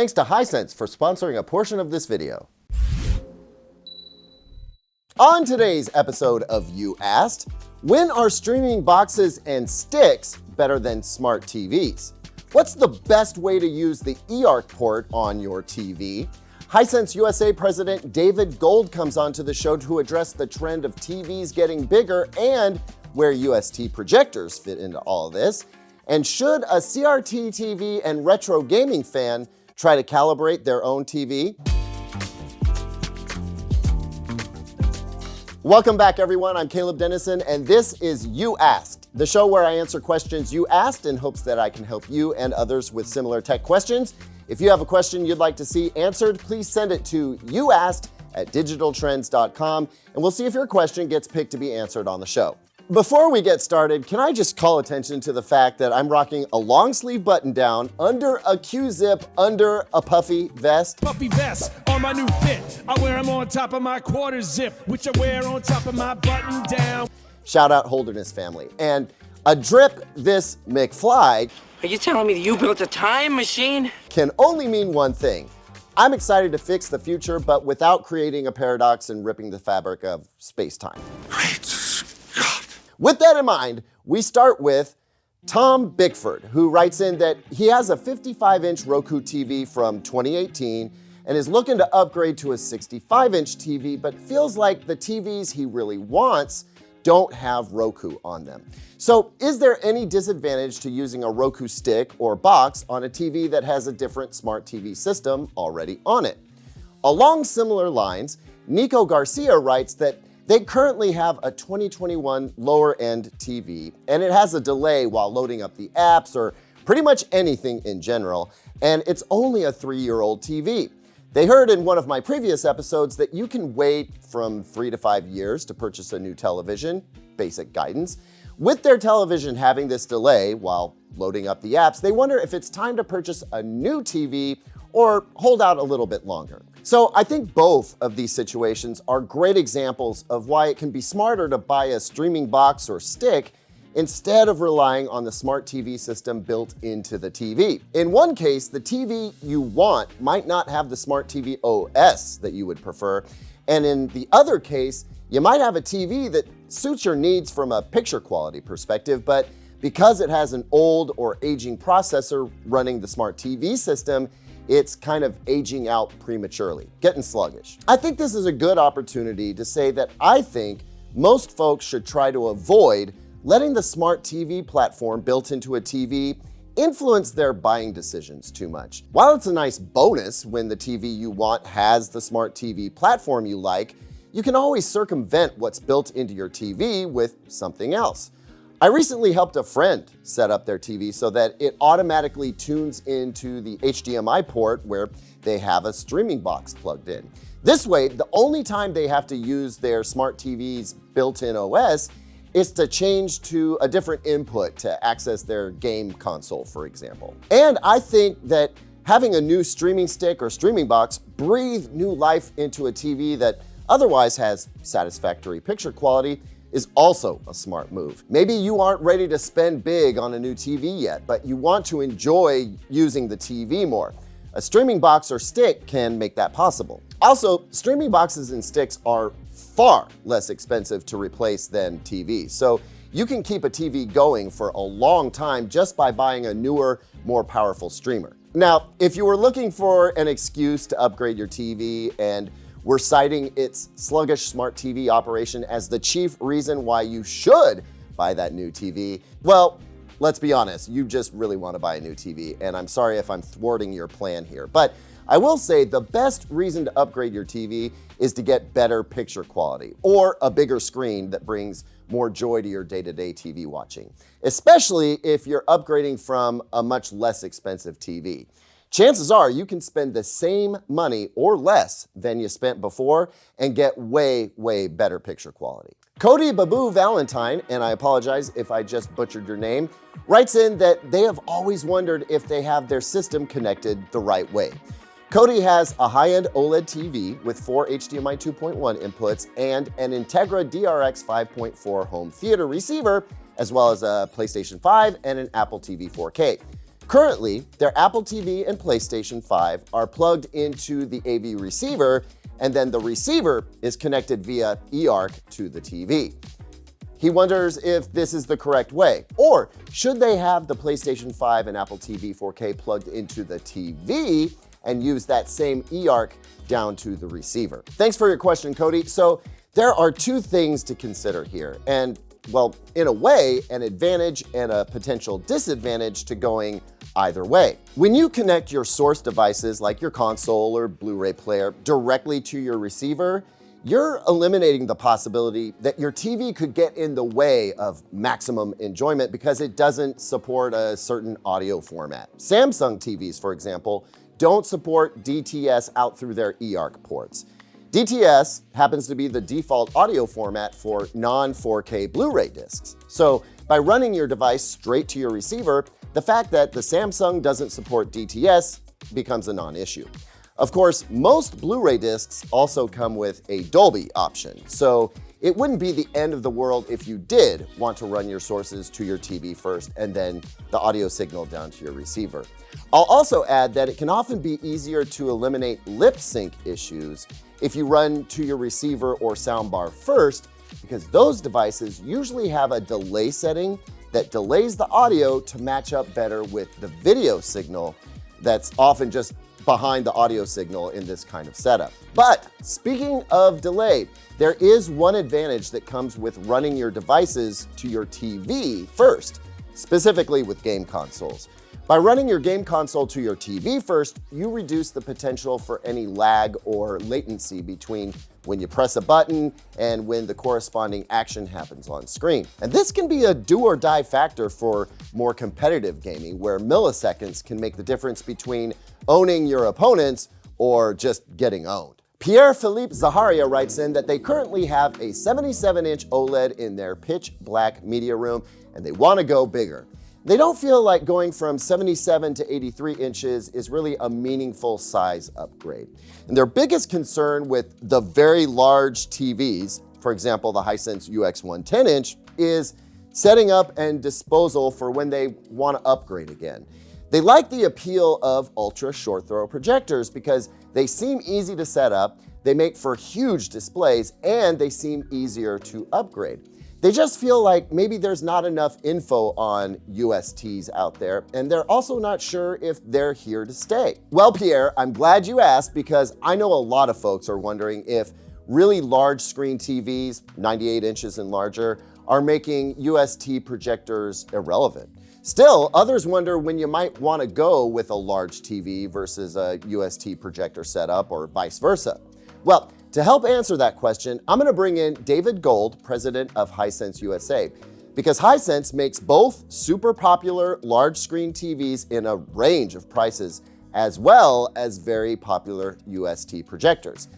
thanks to Hisense for sponsoring a portion of this video. On today's episode of You Asked, when are streaming boxes and sticks better than smart TVs? What's the best way to use the eARC port on your TV? Hisense USA President David Gold comes onto the show to address the trend of TVs getting bigger and where UST projectors fit into all this. And should a CRT TV and retro gaming fan try to calibrate their own TV? Welcome back, everyone. I'm Caleb Dennison, and this is You Asked, the show where I answer questions you asked in hopes that I can help you and others with similar tech questions. If you have a question you'd like to see answered, please send it to youasked@digitaltrends.com, and we'll see if your question gets picked to be answered on the show. Before we get started, can I just call attention to the fact that I'm rocking a long sleeve button down under a Q-zip under a puffy vest? Puffy vest on my new fit. I wear them on top of my quarter zip, which I wear on top of my button down. Shout out Holderness family. And a drip this McFly. Are you telling me that you built a time machine? Can only mean one thing. I'm excited to fix the future, but without creating a paradox and ripping the fabric of space-time. Great Scott. With that in mind, we start with Tom Bickford, who writes in that he has a 55-inch Roku TV from 2018 and is looking to upgrade to a 65-inch TV, but feels like the TVs he really wants don't have Roku on them. So is there any disadvantage to using a Roku stick or box on a TV that has a different smart TV system already on it? Along similar lines, Nico Garcia writes that they currently have a 2021 lower-end TV, and it has a delay while loading up the apps or pretty much anything in general, and it's only a 3-year-old TV. They heard in one of my previous episodes that you can wait from 3 to 5 years to purchase a new television, basic guidance. With their television having this delay while loading up the apps, they wonder if it's time to purchase a new TV or hold out a little bit longer. So I think both of these situations are great examples of why it can be smarter to buy a streaming box or stick instead of relying on the smart TV system built into the TV. In one case, the TV you want might not have the smart TV OS that you would prefer, and in the other case, you might have a TV that suits your needs from a picture quality perspective, but because it has an old or aging processor running the smart TV system, it's kind of aging out prematurely, getting sluggish. I think this is a good opportunity to say that I think most folks should try to avoid letting the smart TV platform built into a TV influence their buying decisions too much. While it's a nice bonus when the TV you want has the smart TV platform you like, you can always circumvent what's built into your TV with something else. I recently helped a friend set up their TV so that it automatically tunes into the HDMI port where they have a streaming box plugged in. This way, the only time they have to use their smart TV's built-in OS is to change to a different input to access their game console, for example. And I think that having a new streaming stick or streaming box breathe new life into a TV that otherwise has satisfactory picture quality is also a smart move. Maybe you aren't ready to spend big on a new TV yet, but you want to enjoy using the TV more. A streaming box or stick can make that possible. Also, streaming boxes and sticks are far less expensive to replace than TVs, so you can keep a TV going for a long time just by buying a newer, more powerful streamer. Now, if you were looking for an excuse to upgrade your TV and we're citing its sluggish smart TV operation as the chief reason why you should buy that new TV, well, let's be honest, you just really want to buy a new TV, and I'm sorry if I'm thwarting your plan here. But I will say the best reason to upgrade your TV is to get better picture quality or a bigger screen that brings more joy to your day-to-day TV watching, especially if you're upgrading from a much less expensive TV. Chances are you can spend the same money or less than you spent before and get way, way better picture quality. Cody Babu Valentine, and I apologize if I just butchered your name, writes in that they have always wondered if they have their system connected the right way. Cody has a high-end OLED TV with 4 HDMI 2.1 inputs and an Integra DRX 5.4 home theater receiver, as well as a PlayStation 5 and an Apple TV 4K. Currently, their Apple TV and PlayStation 5 are plugged into the AV receiver, and then the receiver is connected via eARC to the TV. He wonders if this is the correct way, or should they have the PlayStation 5 and Apple TV 4K plugged into the TV and use that same eARC down to the receiver? Thanks for your question, Cody. So there are two things to consider here, and well, in a way, an advantage and a potential disadvantage to going either way. When you connect your source devices like your console or Blu-ray player directly to your receiver, you're eliminating the possibility that your TV could get in the way of maximum enjoyment because it doesn't support a certain audio format. Samsung TVs, for example, don't support DTS out through their eARC ports. DTS happens to be the default audio format for non-4K Blu-ray discs. So by running your device straight to your receiver, the fact that the Samsung doesn't support DTS becomes a non-issue. Of course, most Blu-ray discs also come with a Dolby option, so it wouldn't be the end of the world if you did want to run your sources to your TV first and then the audio signal down to your receiver. I'll also add that it can often be easier to eliminate lip sync issues if you run to your receiver or soundbar first, because those devices usually have a delay setting that delays the audio to match up better with the video signal that's often just behind the audio signal in this kind of setup. But speaking of delay, there is one advantage that comes with running your devices to your TV first, specifically with game consoles. By running your game console to your TV first, you reduce the potential for any lag or latency between when you press a button and when the corresponding action happens on screen. And this can be a do or die factor for more competitive gaming, where milliseconds can make the difference between owning your opponents or just getting owned. Pierre-Philippe Zaharia writes in that they currently have a 77-inch OLED in their pitch black media room and they want to go bigger. They don't feel like going from 77 to 83 inches is really a meaningful size upgrade. And their biggest concern with the very large TVs, for example, the Hisense UX 110-inch, is setting up and disposal for when they want to upgrade again. They like the appeal of ultra short throw projectors because they seem easy to set up, they make for huge displays, and they seem easier to upgrade. They just feel like maybe there's not enough info on USTs out there, and they're also not sure if they're here to stay. Well, Pierre, I'm glad you asked because I know a lot of folks are wondering if really large screen TVs, 98 inches and larger, are making UST projectors irrelevant. Still, others wonder when you might want to go with a large TV versus a UST projector setup or vice versa. Well, to help answer that question, I'm going to bring in David Gold, president of Hisense USA, because Hisense makes both super popular large screen TVs in a range of prices, as well as very popular UST projectors.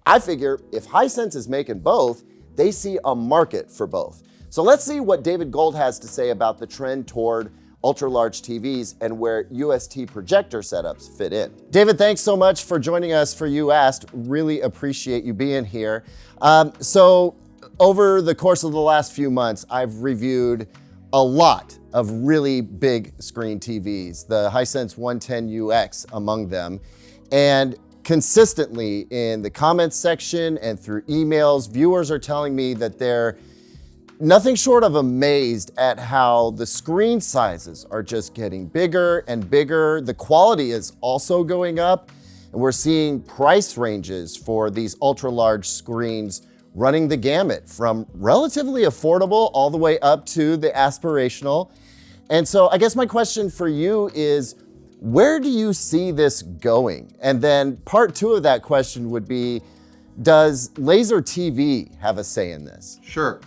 I figure if Hisense is making both, they see a market for both. So let's see what David Gold has to say about the trend toward ultra-large TVs and where UST projector setups fit in. David, thanks so much for joining us for You Asked. Really appreciate you being here. So over the course of the last few months, I've reviewed a lot of really big screen TVs, the Hisense 110UX among them. And consistently in the comments section and through emails, viewers are telling me that they're nothing short of amazed at how the screen sizes are just getting bigger and bigger. The quality is also going up, and we're seeing price ranges for these ultra large screens running the gamut from relatively affordable all the way up to the aspirational. And so I guess my question for you is, where do you see this going? And then part two of that question would be, does laser TV have a say in this? Sure.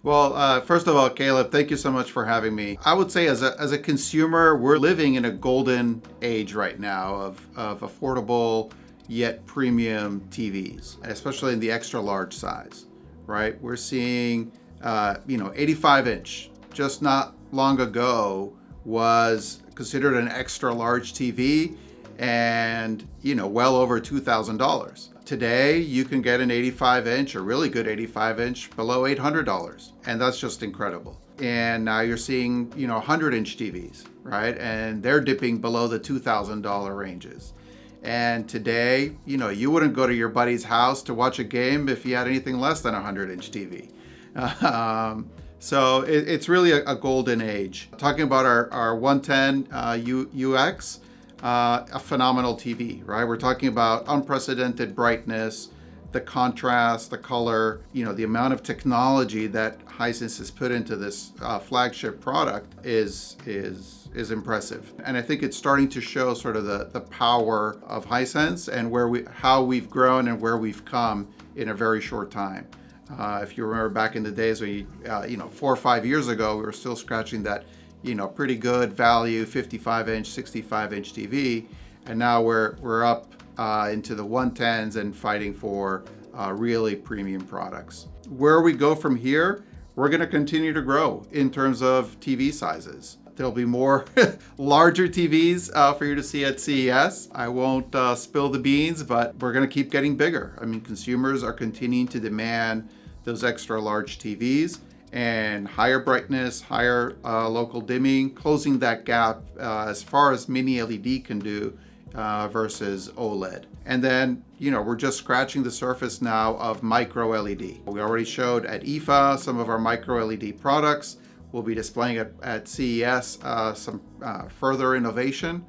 Well, first of all, Caleb, thank you so much for having me. I would say as a consumer, we're living in a golden age right now of affordable yet premium TVs, especially in the extra large size, right? We're seeing, 85 inch just not long ago was considered an extra large TV and, well over $2,000. Today, you can get an 85 inch, a really good 85 inch, below $800. And that's just incredible. and now you're seeing 100-inch TVs, right? And they're dipping below the $2,000 ranges. And today, you wouldn't go to your buddy's house to watch a game if he had anything less than a 100-inch TV. So it's really a golden age. Talking about our 110 UX, a phenomenal TV, right? We're talking about unprecedented brightness, the contrast, the color, the amount of technology that Hisense has put into this flagship product is impressive. And I think it's starting to show sort of the power of Hisense and how we've grown and where we've come in a very short time. If you remember back in the days when 4 or 5 years ago, we were still scratching that, pretty good value 55-inch, 65-inch TV, and now we're up into the 110s and fighting for really premium products. Where we go from here, we're going to continue to grow in terms of TV sizes. There'll be more larger TVs for you to see at CES. I won't spill the beans, but we're going to keep getting bigger. I mean, consumers are continuing to demand those extra large TVs and higher brightness, higher local dimming, closing that gap as far as mini LED can do versus OLED. And then, we're just scratching the surface now of micro LED. We already showed at IFA some of our micro LED products. We'll be displaying at CES some further innovation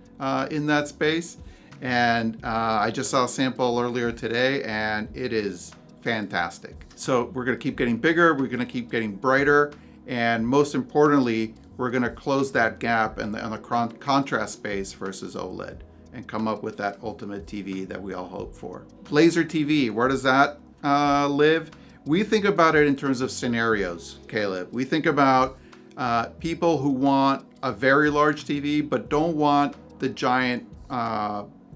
in that space. And I just saw a sample earlier today, and it is fantastic. So we're going to keep getting bigger, we're going to keep getting brighter, and most importantly, we're going to close that gap in the contrast space versus OLED and come up with that ultimate TV that we all hope for. Laser TV, where does that live? We think about it in terms of scenarios, Caleb. We think about people who want a very large TV but don't want the giant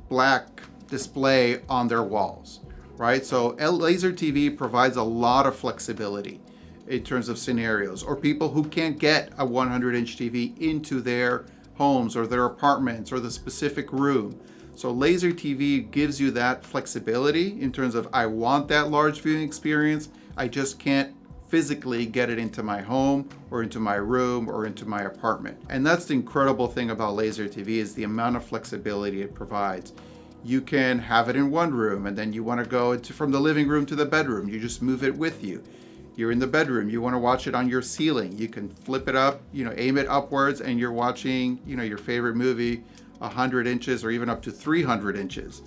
black display on their walls, right? So laser TV provides a lot of flexibility in terms of scenarios, or people who can't get a 100-inch TV into their homes or their apartments or the specific room. So laser TV gives you that flexibility in terms of, I want that large viewing experience, I just can't physically get it into my home or into my room or into my apartment. And that's the incredible thing about laser TV, is the amount of flexibility it provides. You can have it in one room, and then you want to go from the living room to the bedroom, you just move it with you. You're in the bedroom, you want to watch it on your ceiling, you can flip it up, aim it upwards, and you're watching, your favorite movie 100 inches or even up to 300 inches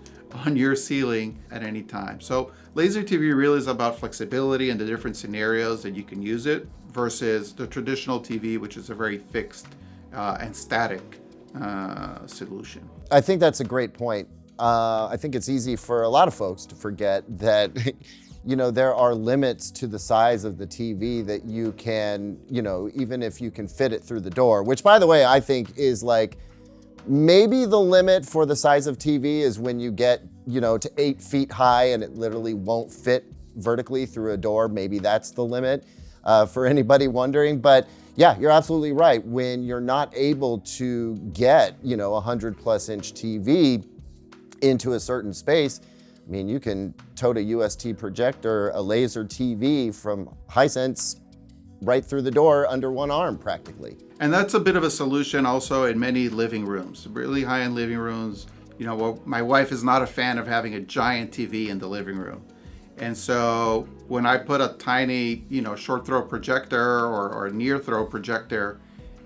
on your ceiling at any time. So laser TV really is about flexibility and the different scenarios that you can use it versus the traditional TV, which is a very fixed and static solution. I think that's a great point. I think it's easy for a lot of folks to forget that there are limits to the size of the TV that you can, even if you can fit it through the door, which, by the way, I think is like maybe the limit for the size of TV is when you get, to 8 feet high and it literally won't fit vertically through a door. Maybe that's the limit for anybody wondering. But yeah, you're absolutely right. When you're not able to get, 100+ inch TV into a certain space, I mean, you can tote a UST projector, a laser TV from Hisense right through the door under one arm practically. And that's a bit of a solution also in many living rooms, really high-end living rooms. My wife is not a fan of having a giant TV in the living room. And so when I put a tiny, short throw projector or a near throw projector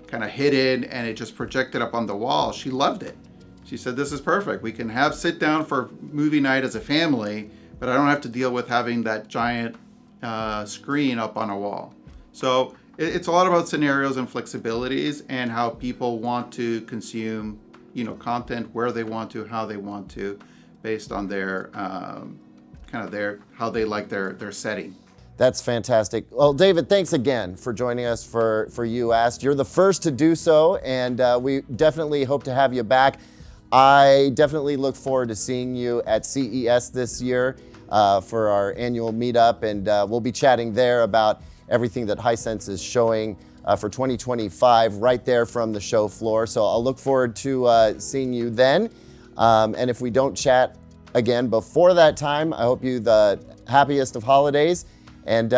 kind of hidden and it just projected up on the wall, she loved it. She said, this is perfect. We can sit down for movie night as a family, but I don't have to deal with having that giant screen up on a wall. So it's a lot about scenarios and flexibilities and how people want to consume, content, where they want to, how they want to, based on their how they like their setting. That's fantastic. Well, David, thanks again for joining us for YouAsked. You're the first to do so, and we definitely hope to have you back. I definitely look forward to seeing you at CES this year for our annual meetup, and we'll be chatting there about everything that Hisense is showing for 2025 right there from the show floor. So I'll look forward to seeing you then. And if we don't chat again before that time, I hope you the happiest of holidays, and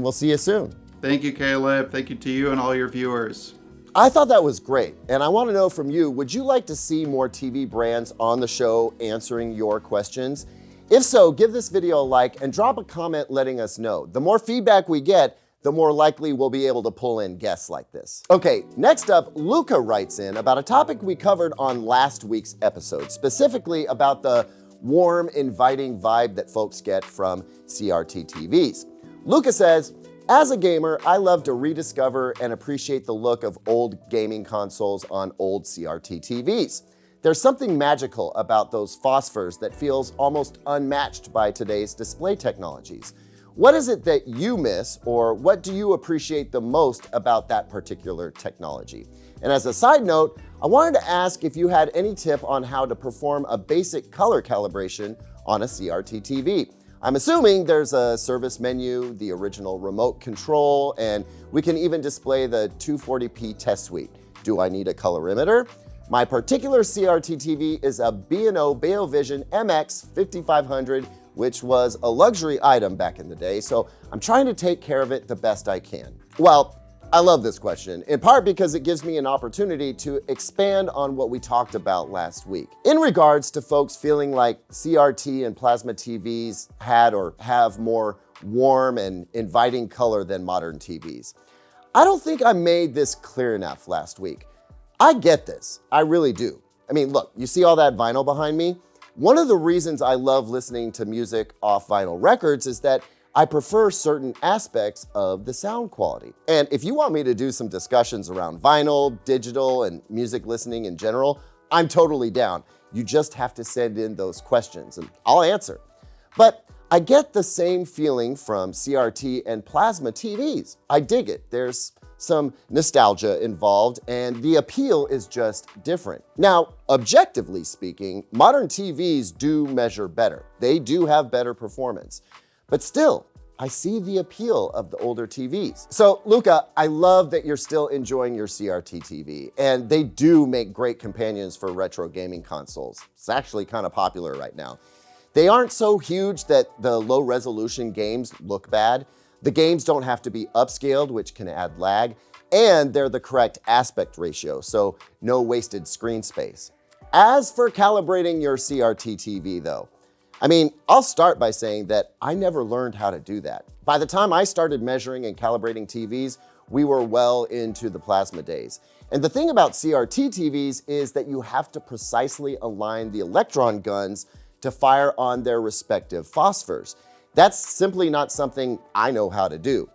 we'll see you soon. Thank you, Caleb. Thank you to you and all your viewers. I thought that was great, and I want to know from you, would you like to see more TV brands on the show answering your questions? If so, give this video a like and drop a comment letting us know. The more feedback we get, the more likely we'll be able to pull in guests like this. Okay, next up, Luca writes in about a topic we covered on last week's episode, specifically about the warm, inviting vibe that folks get from CRT TVs. Luca says, as a gamer, I love to rediscover and appreciate the look of old gaming consoles on old CRT TVs. There's something magical about those phosphors that feels almost unmatched by today's display technologies. What is it that you miss, or what do you appreciate the most about that particular technology? And as a side note, I wanted to ask if you had any tip on how to perform a basic color calibration on a CRT TV. I'm assuming there's a service menu, the original remote control, and we can even display the 240p test suite. Do I need a colorimeter? My particular CRT TV is a B&O Beovision MX 5500, which was a luxury item back in the day, so I'm trying to take care of it the best I can. Well, I love this question, in part because it gives me an opportunity to expand on what we talked about last week. In regards to folks feeling like CRT and plasma TVs had or have more warm and inviting color than modern TVs. I don't think I made this clear enough last week. I get this, I really do. I mean, look, you see all that vinyl behind me? One of the reasons I love listening to music off vinyl records is that I prefer certain aspects of the sound quality. And if you want me to do some discussions around vinyl, digital, and music listening in general, I'm totally down. You just have to send in those questions and I'll answer. But I get the same feeling from CRT and plasma TVs. I dig it. There's some nostalgia involved and the appeal is just different. Now, objectively speaking, modern TVs do measure better. They do have better performance. But still, I see the appeal of the older TVs. So Luca, I love that you're still enjoying your CRT TV, and they do make great companions for retro gaming consoles. It's actually kind of popular right now. They aren't so huge that the low resolution games look bad. The games don't have to be upscaled, which can add lag, and they're the correct aspect ratio, so no wasted screen space. As for calibrating your CRT TV though, I mean, I'll start by saying that I never learned how to do that. By the time I started measuring and calibrating TVs, we were well into the plasma days. And the thing about CRT TVs is that you have to precisely align the electron guns to fire on their respective phosphors. That's simply not something I know how to do.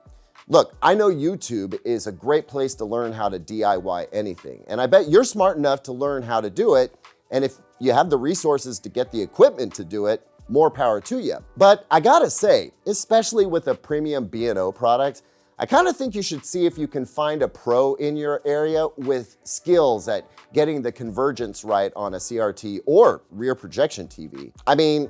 Look, I know YouTube is a great place to learn how to DIY anything, and I bet you're smart enough to learn how to do it, and if you have the resources to get the equipment to do it, more power to you. But I gotta say, especially with a premium B&O product, I kind of think you should see if you can find a pro in your area with skills at getting the convergence right on a CRT or rear projection TV. I mean,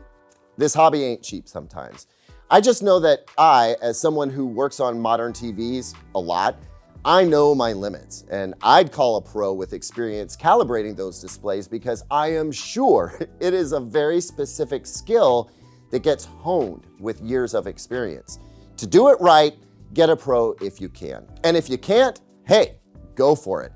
this hobby ain't cheap sometimes. I just know that I, as someone who works on modern TVs a lot, I know my limits, and I'd call a pro with experience calibrating those displays because I am sure it is a very specific skill that gets honed with years of experience. To do it right, get a pro if you can. And if you can't, hey, go for it.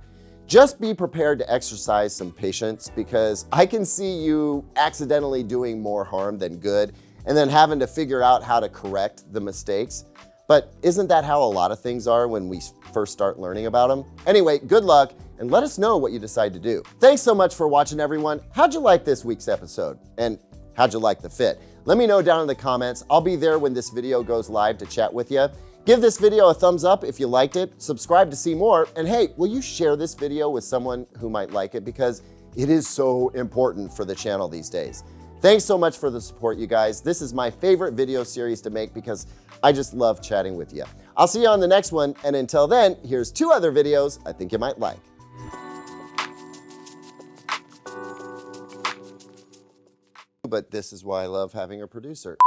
Just be prepared to exercise some patience because I can see you accidentally doing more harm than good and then having to figure out how to correct the mistakes. But isn't that how a lot of things are when we first start learning about them? Anyway, good luck and let us know what you decide to do. Thanks so much for watching, everyone. How'd you like this week's episode? And how'd you like the fit? Let me know down in the comments. I'll be there when this video goes live to chat with you. Give this video a thumbs up if you liked it, subscribe to see more, and hey, will you share this video with someone who might like it because it is so important for the channel these days. Thanks so much for the support, you guys. This is my favorite video series to make because I just love chatting with you. I'll see you on the next one, and until then, here's 2 other videos I think you might like. But this is why I love having a producer.